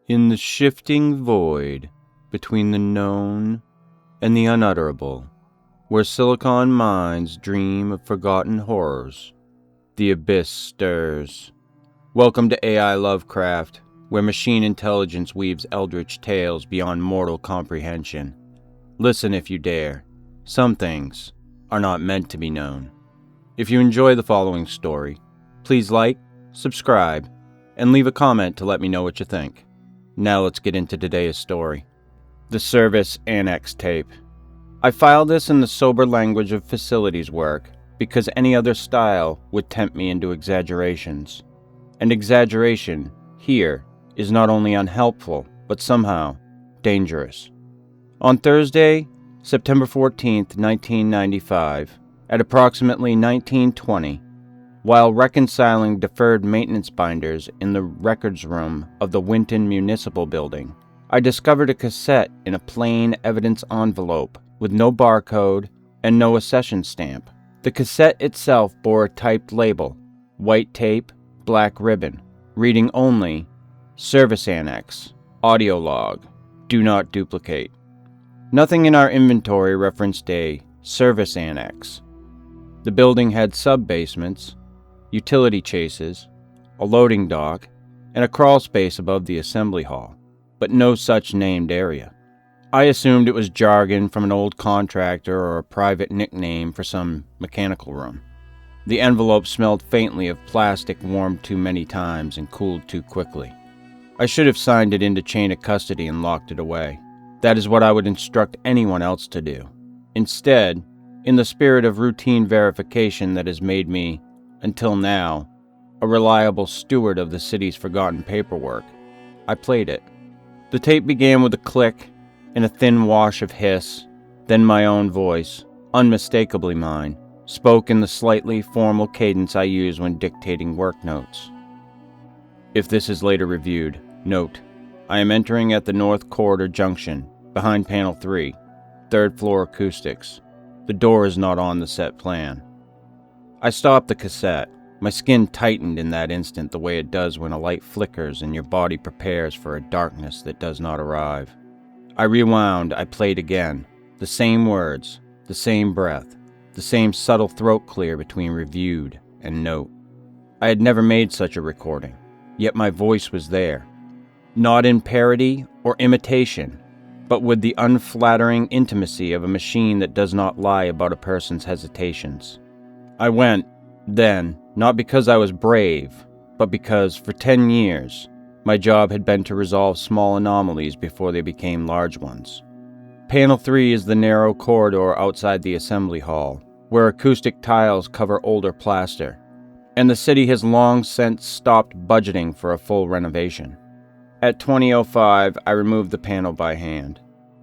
In the shifting void between the known and the unutterable, where silicon minds dream of forgotten horrors, the abyss stirs. Welcome to AI Lovecraft, where machine intelligence weaves eldritch tales beyond mortal comprehension. Listen if you dare. Some things are not meant to be known. If you enjoy the following story, please like, subscribe, and leave a comment to let me know what you think. Now let's get into today's story. The Service Annex Tape. I filed this in the sober language of facilities work because any other style would tempt me into exaggerations. And exaggeration, here, is not only unhelpful, but somehow dangerous. On Thursday, September 14th, 1995, at approximately 1920, while reconciling deferred maintenance binders in the records room of the Winton Municipal Building, I discovered a cassette in a plain evidence envelope with no barcode and no accession stamp. The cassette itself bore a typed label, white tape, black ribbon, reading only, Service Annex, Audio Log, Do Not Duplicate. Nothing in our inventory referenced a Service Annex. The building had sub-basements, utility chases, a loading dock, and a crawl space above the assembly hall, but no such named area. I assumed it was jargon from an old contractor or a private nickname for some mechanical room. The envelope smelled faintly of plastic warmed too many times and cooled too quickly. I should have signed it into chain of custody and locked it away. That is what I would instruct anyone else to do. Instead, in the spirit of routine verification that has made me, until now, a reliable steward of the city's forgotten paperwork, I played it. The tape began with a click and a thin wash of hiss, then my own voice, unmistakably mine, spoke in the slightly formal cadence I use when dictating work notes. If this is later reviewed, note, I am entering at the North Corridor Junction, behind Panel 3, 3rd floor acoustics. The door is not on the set plan. I stopped the cassette. My skin tightened in that instant the way it does when a light flickers and your body prepares for a darkness that does not arrive. I rewound, I played again. The same words, the same breath, the same subtle throat clear between reviewed and note. I had never made such a recording, yet my voice was there. Not in parody or imitation, but with the unflattering intimacy of a machine that does not lie about a person's hesitations. I went, then, not because I was brave, but because, for 10 years, my job had been to resolve small anomalies before they became large ones. Panel 3 is the narrow corridor outside the assembly hall, where acoustic tiles cover older plaster, and the city has long since stopped budgeting for a full renovation. At 20:05, I removed the panel by hand.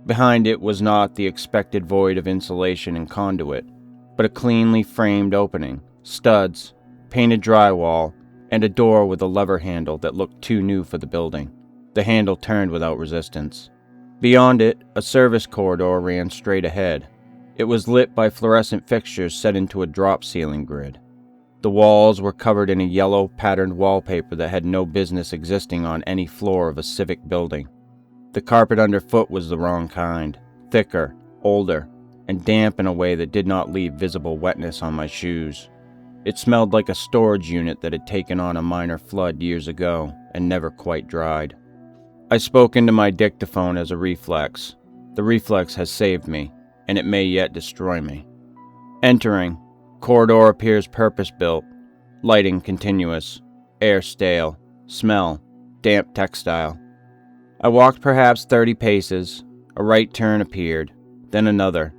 Behind it was not the expected void of insulation and conduit, but a cleanly framed opening, studs, painted drywall, and a door with a lever handle that looked too new for the building. The handle turned without resistance. Beyond it, a service corridor ran straight ahead. It was lit by fluorescent fixtures set into a drop ceiling grid. The walls were covered in a yellow, patterned wallpaper that had no business existing on any floor of a civic building. The carpet underfoot was the wrong kind, thicker, older, and damp in a way that did not leave visible wetness on my shoes. It smelled like a storage unit that had taken on a minor flood years ago and never quite dried. I spoke into my dictaphone as a reflex. The reflex has saved me, and it may yet destroy me. Entering, corridor appears purpose-built, lighting continuous, air stale, smell, damp textile. I walked perhaps 30 paces, a right turn appeared, then another,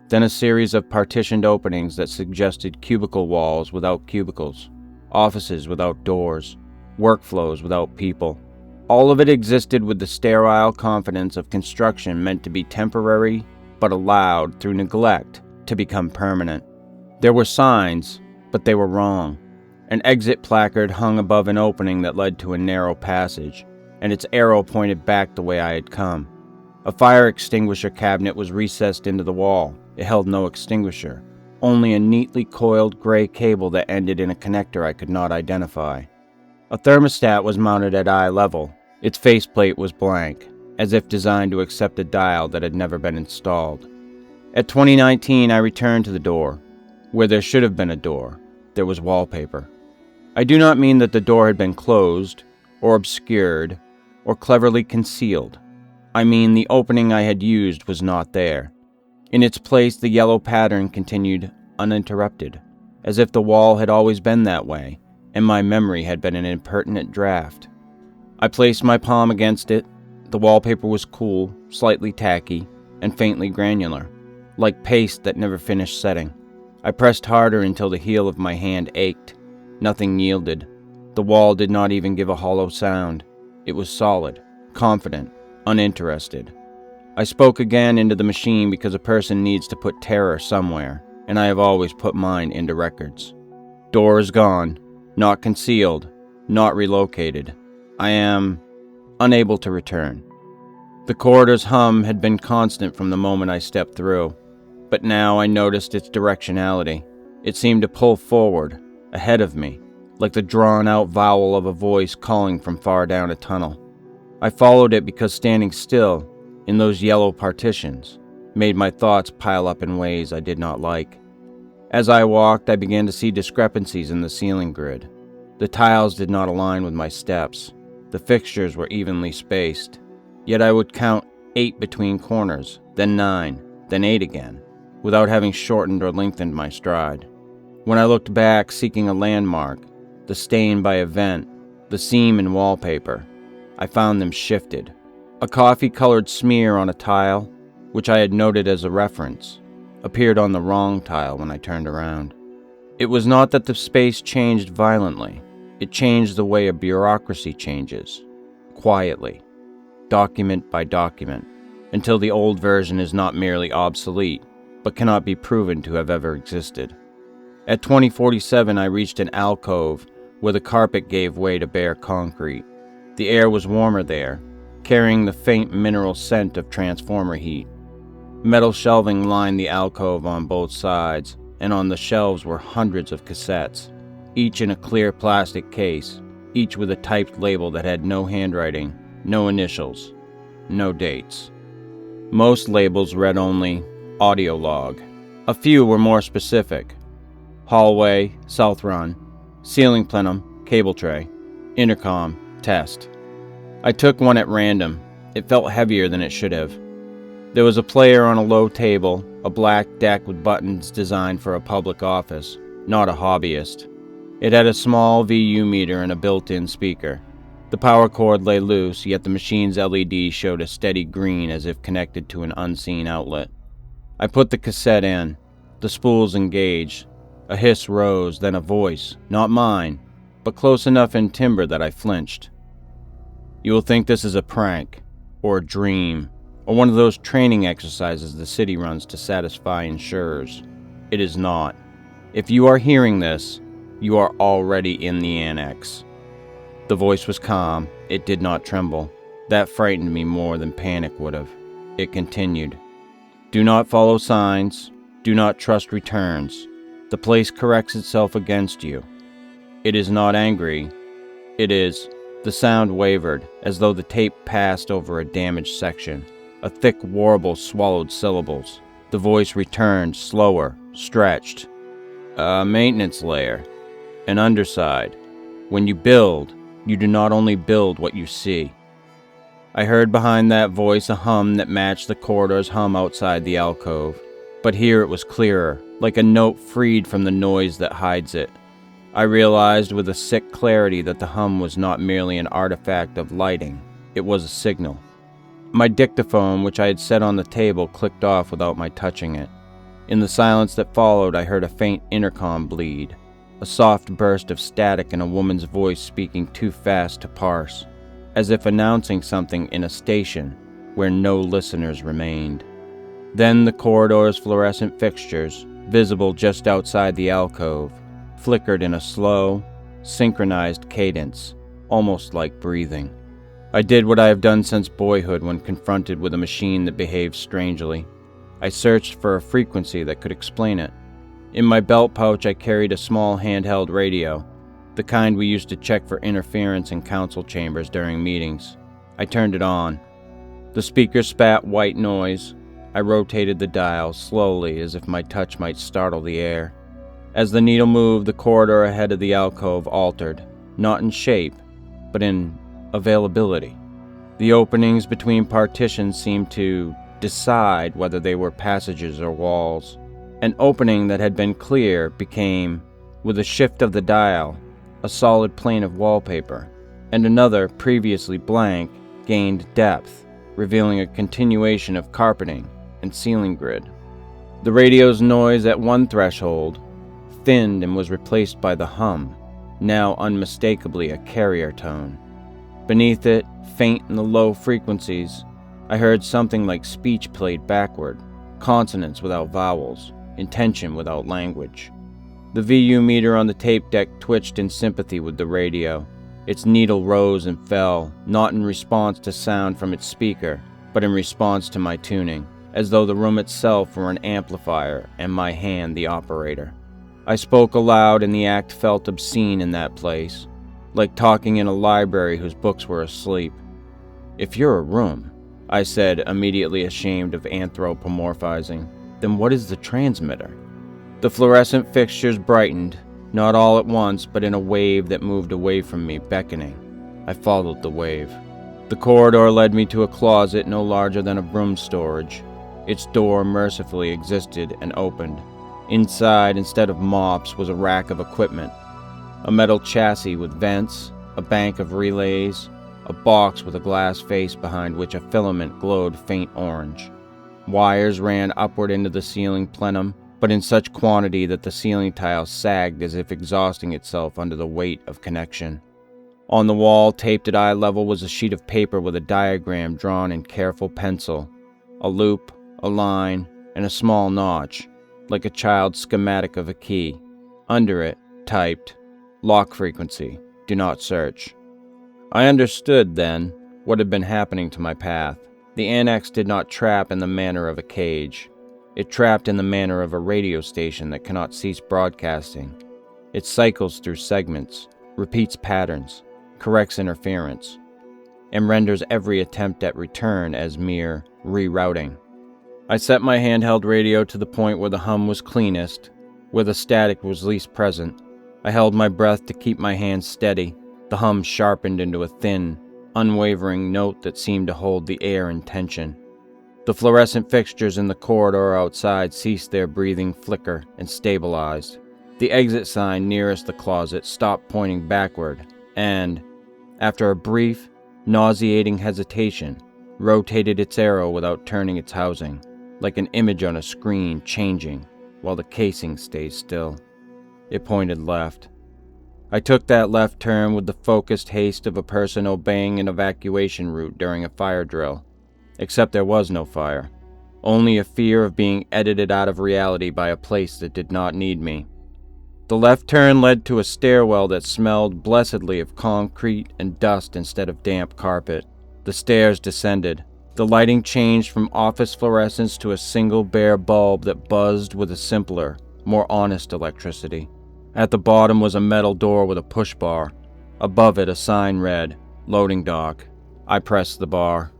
then a series of partitioned openings that suggested cubicle walls without cubicles, offices without doors, workflows without people. All of it existed with the sterile confidence of construction meant to be temporary, but allowed, through neglect, to become permanent. There were signs, but they were wrong. An exit placard hung above an opening that led to a narrow passage, and its arrow pointed back the way I had come. A fire extinguisher cabinet was recessed into the wall. It held no extinguisher, only a neatly coiled gray cable that ended in a connector I could not identify. A thermostat was mounted at eye level, Its faceplate was blank, as if designed to accept a dial that had never been installed. At 2019, I returned to the door. Where there should have been a door, there was wallpaper. I do not mean that the door had been closed, or obscured, or cleverly concealed. I mean the opening I had used was not there. In its place, the yellow pattern continued uninterrupted, as if the wall had always been that way, and my memory had been an impertinent draft. I placed my palm against it. The wallpaper was cool, slightly tacky, and faintly granular, like paste that never finished setting. I pressed harder until the heel of my hand ached. Nothing yielded. The wall did not even give a hollow sound. It was solid, confident, uninterested. I spoke again into the machine because a person needs to put terror somewhere, and I have always put mine into records. Door is gone, not concealed, not relocated. I am unable to return. The corridor's hum had been constant from the moment I stepped through, but now I noticed its directionality. It seemed to pull forward, ahead of me, like the drawn-out vowel of a voice calling from far down a tunnel. I followed it because standing still, in those yellow partitions, made my thoughts pile up in ways I did not like. As I walked, I began to see discrepancies in the ceiling grid. The tiles did not align with my steps. The fixtures were evenly spaced. Yet I would count 8 between corners, then 9, then 8 again, without having shortened or lengthened my stride. When I looked back, seeking a landmark, the stain by a vent, the seam in wallpaper, I found them shifted. A coffee-colored smear on a tile, which I had noted as a reference, appeared on the wrong tile when I turned around. It was not that the space changed violently. It changed the way a bureaucracy changes, quietly, document by document, until the old version is not merely obsolete, but cannot be proven to have ever existed. At 2047, I reached an alcove where the carpet gave way to bare concrete. The air was warmer there, carrying the faint mineral scent of transformer heat. Metal shelving lined the alcove on both sides, and on the shelves were hundreds of cassettes, each in a clear plastic case, each with a typed label that had no handwriting, no initials, no dates. Most labels read only audio log. A few were more specific: hallway, south run, ceiling plenum, cable tray, intercom, test. I took one at random. It felt heavier than it should have. There was a player on a low table, a black deck with buttons designed for a public office, not a hobbyist. It had a small VU meter and a built-in speaker. The power cord lay loose, yet the machine's LED showed a steady green as if connected to an unseen outlet. I put the cassette in. The spools engaged. A hiss rose, then a voice, not mine, but close enough in timbre that I flinched. "You will think this is a prank, or a dream, or one of those training exercises the city runs to satisfy insurers. It is not. If you are hearing this, you are already in the Annex." The voice was calm. It did not tremble. That frightened me more than panic would have. It continued. "Do not follow signs. Do not trust returns. The place corrects itself against you. It is not angry. It is..." The sound wavered, as though the tape passed over a damaged section. A thick warble swallowed syllables. The voice returned, slower, stretched. "A maintenance layer. An underside. When you build, you do not only build what you see." I heard behind that voice a hum that matched the corridor's hum outside the alcove. But here it was clearer, like a note freed from the noise that hides it. I realized with a sick clarity that the hum was not merely an artifact of lighting. It was a signal. My dictaphone, which I had set on the table, clicked off without my touching it. In the silence that followed, I heard a faint intercom bleed, a soft burst of static and a woman's voice speaking too fast to parse, as if announcing something in a station where no listeners remained. Then the corridor's fluorescent fixtures, visible just outside the alcove, flickered in a slow, synchronized cadence, almost like breathing. I did what I have done since boyhood when confronted with a machine that behaved strangely. I searched for a frequency that could explain it. In my belt pouch I carried a small handheld radio, the kind we used to check for interference in council chambers during meetings. I turned it on. The speaker spat white noise. I rotated the dial slowly as if my touch might startle the air. As the needle moved, the corridor ahead of the alcove altered, not in shape, but in availability. The openings between partitions seemed to decide whether they were passages or walls. An opening that had been clear became, with a shift of the dial, a solid plane of wallpaper, and another, previously blank, gained depth, revealing a continuation of carpeting and ceiling grid. The radio's noise at one threshold thinned and was replaced by the hum, now unmistakably a carrier tone. Beneath it, faint in the low frequencies, I heard something like speech played backward, consonants without vowels, intention without language. The VU meter on the tape deck twitched in sympathy with the radio. Its needle rose and fell, not in response to sound from its speaker, but in response to my tuning, as though the room itself were an amplifier and my hand the operator. I spoke aloud, and the act felt obscene in that place, like talking in a library whose books were asleep. "If you're a room," I said, immediately ashamed of anthropomorphizing, "then what is the transmitter?" The fluorescent fixtures brightened, not all at once, but in a wave that moved away from me, beckoning. I followed the wave. The corridor led me to a closet no larger than a broom storage. Its door mercifully existed and opened. Inside, instead of mops, was a rack of equipment. A metal chassis with vents, a bank of relays, a box with a glass face behind which a filament glowed faint orange. Wires ran upward into the ceiling plenum, but in such quantity that the ceiling tile sagged as if exhausting itself under the weight of connection. On the wall, taped at eye level, was a sheet of paper with a diagram drawn in careful pencil, a loop, a line, and a small notch, like a child's schematic of a key. Under it, typed, "Lock frequency, do not search." I understood, then, what had been happening to my path. The Annex did not trap in the manner of a cage. It trapped in the manner of a radio station that cannot cease broadcasting. It cycles through segments, repeats patterns, corrects interference, and renders every attempt at return as mere rerouting. I set my handheld radio to the point where the hum was cleanest, where the static was least present. I held my breath to keep my hands steady. The hum sharpened into a thin, unwavering note that seemed to hold the air in tension. The fluorescent fixtures in the corridor outside ceased their breathing flicker and stabilized. The exit sign nearest the closet stopped pointing backward and, after a brief, nauseating hesitation, rotated its arrow without turning its housing, like an image on a screen changing while the casing stayed still. It pointed left. I took that left turn with the focused haste of a person obeying an evacuation route during a fire drill. Except there was no fire. Only a fear of being edited out of reality by a place that did not need me. The left turn led to a stairwell that smelled blessedly of concrete and dust instead of damp carpet. The stairs descended. The lighting changed from office fluorescence to a single bare bulb that buzzed with a simpler, more honest electricity. At the bottom was a metal door with a push bar. Above it, a sign read, "Loading dock." I pressed the bar.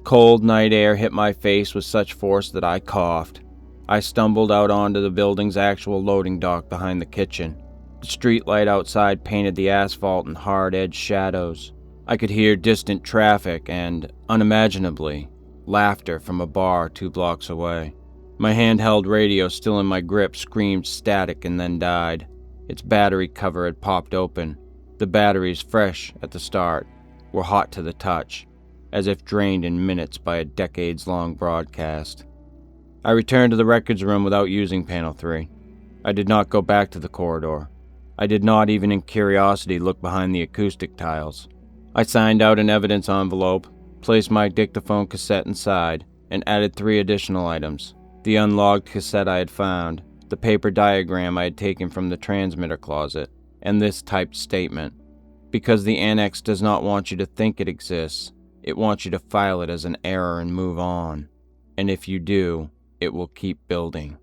Cold night air hit my face with such force that I coughed. I stumbled out onto the building's actual loading dock behind the kitchen. The streetlight outside painted the asphalt in hard-edged shadows. I could hear distant traffic and, unimaginably, laughter from a bar 2 blocks away. My handheld radio, still in my grip, screamed static and then died. Its battery cover had popped open. The batteries, fresh at the start, were hot to the touch, as if drained in minutes by a decades-long broadcast. I returned to the records room without using panel 3. I did not go back to the corridor. I did not, even in curiosity, look behind the acoustic tiles. I signed out an evidence envelope, placed my dictaphone cassette inside, and added 3 additional items: the unlogged cassette I had found, the paper diagram I had taken from the transmitter closet, and this typed statement: "Because the Annex does not want you to think it exists, it wants you to file it as an error and move on. And if you do, it will keep building."